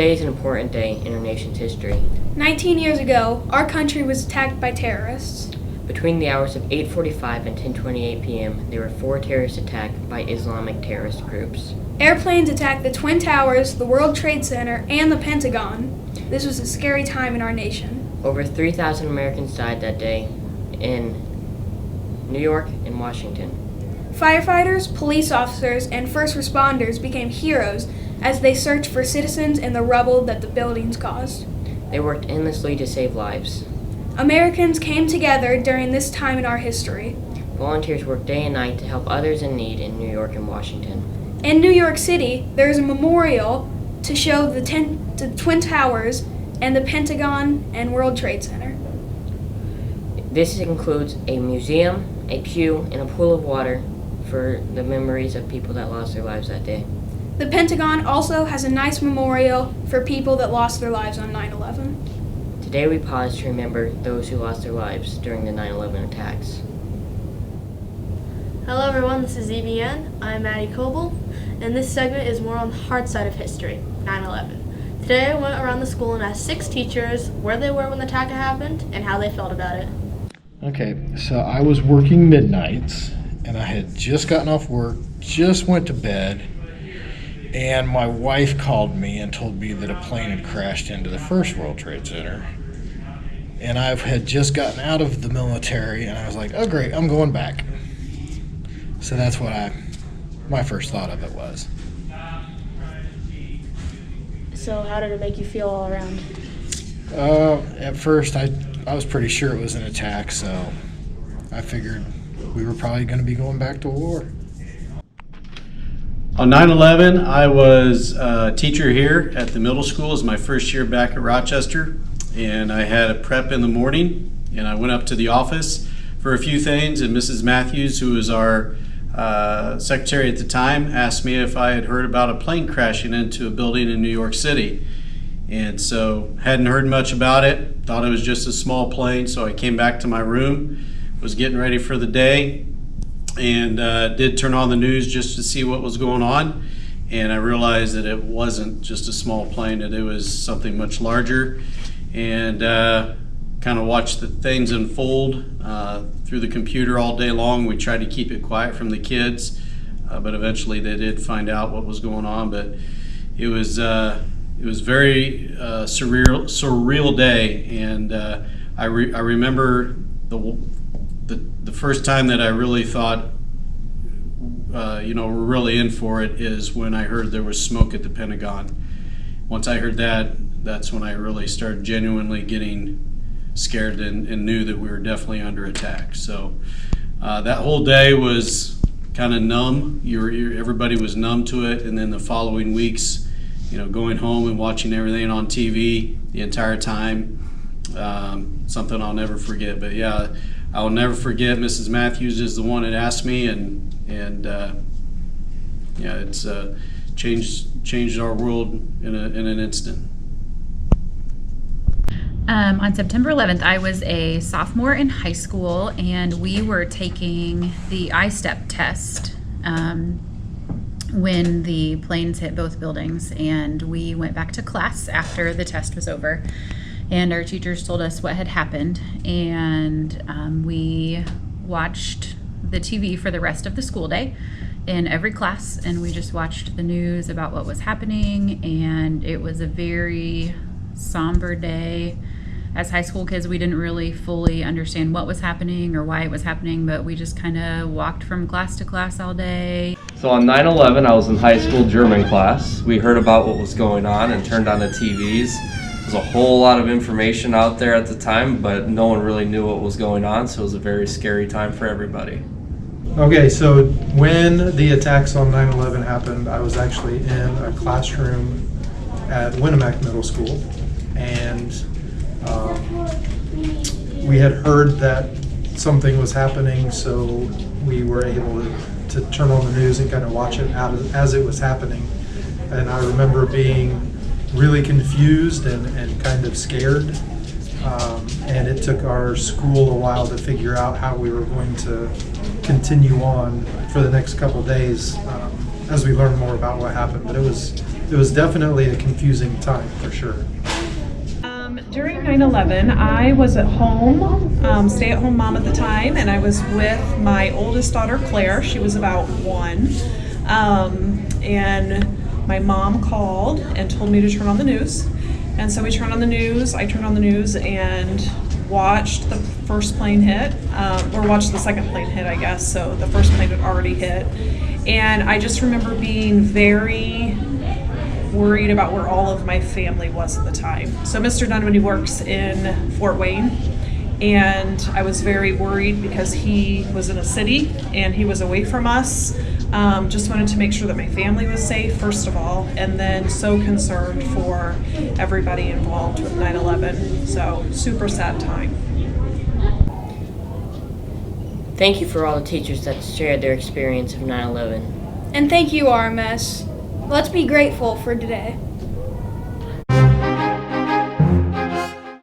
Today is an important day in our nation's history. 19 years ago, our country was attacked by terrorists. Between the hours of 8:45 and 10:28 p.m., there were 4 terrorist attacks by Islamic terrorist groups. Airplanes attacked the Twin Towers, the World Trade Center, and the Pentagon. This was a scary time in our nation. Over 3,000 Americans died that day in New York and Washington. Firefighters, police officers, and first responders became heroes as they searched for citizens in the rubble that the buildings caused. They worked endlessly to save lives. Americans came together during this time in our history. Volunteers worked day and night to help others in need in New York and Washington. In New York City, there is a memorial to show the Twin Towers and the Pentagon and World Trade Center. This includes a museum, a pew, and a pool of water for the memories of people that lost their lives that day. The Pentagon also has a nice memorial for people that lost their lives on 9/11. Today we pause to remember those who lost their lives during the 9/11 attacks. Hello everyone, this is ZBN. I'm Maddie Coble, and this segment is more on the hard side of history, 9/11. Today I went around the school and asked 6 teachers where they were when the attack happened and how they felt about it. Okay, so I was working midnights, and I had just gotten off work, just went to bed, and my wife called me and told me that a plane had crashed into the first World Trade Center. And I had just gotten out of the military, and I was like, oh great, I'm going back. So that's what my first thought of it was. So how did it make you feel all around? At first, I was pretty sure it was an attack, so I figured we were probably going to be going back to war. On 9/11, I was a teacher here at the middle school. It was my first year back at Rochester, and I had a prep in the morning, and I went up to the office for a few things, and Mrs. Matthews, who was our secretary at the time, asked me if I had heard about a plane crashing into a building in New York City. And so hadn't heard much about it, thought it was just a small plane, so I came back to my room, was getting ready for the day, and did turn on the news just to see what was going on, and I realized that it wasn't just a small plane, that it was something much larger, and kind of watched the things unfold through the computer all day long. We tried to keep it quiet from the kids, but eventually they did find out what was going on. But it was very surreal day, and I remember the first time that I really thought, we're really in for it, is when I heard there was smoke at the Pentagon. Once I heard that, that's when I really started genuinely getting scared and knew that we were definitely under attack. So that whole day was kind of numb. Everybody was numb to it, and then the following weeks, going home and watching everything on TV the entire time, something I'll never forget. But yeah, I'll never forget Mrs. Matthews is the one that asked me, and it's changed our world in an instant. On September 11th, I was a sophomore in high school, and we were taking the I-STEP test when the planes hit both buildings, and we went back to class after the test was over, and our teachers told us what had happened, and we watched the TV for the rest of the school day in every class, and we just watched the news about what was happening, and it was a very somber day. As high school kids, we didn't really fully understand what was happening or why it was happening, but we just kind of walked from class to class all day. So on 9/11, I was in high school German class. We heard about what was going on and turned on the TVs. There's a whole lot of information out there at the time, but no one really knew what was going on, so it was a very scary time for everybody. Okay, so when the attacks on 9/11 happened, I was actually in a classroom at Winnemac Middle School, and we had heard that something was happening, so we were able to turn on the news and kind of watch it as it was happening. And I remember being really confused and kind of scared, and it took our school a while to figure out how we were going to continue on for the next couple days as we learn more about what happened. But it was definitely a confusing time for sure. During 9/11, I was at home, stay-at-home mom at the time, and I was with my oldest daughter, Claire. She was about 1. And my mom called and told me to turn on the news. And so we turned on the news. I turned on the news and watched the first plane hit, or watched the second plane hit, I guess. So the first plane had already hit. And I just remember being very worried about where all of my family was at the time. So Mr. Dunwoody works in Fort Wayne, and I was very worried because he was in a city and he was away from us. Just wanted to make sure that my family was safe, first of all, and then so concerned for everybody involved with 9/11. So super sad time. Thank you for all the teachers that shared their experience of 9/11. And thank you, RMS. Let's be grateful for today.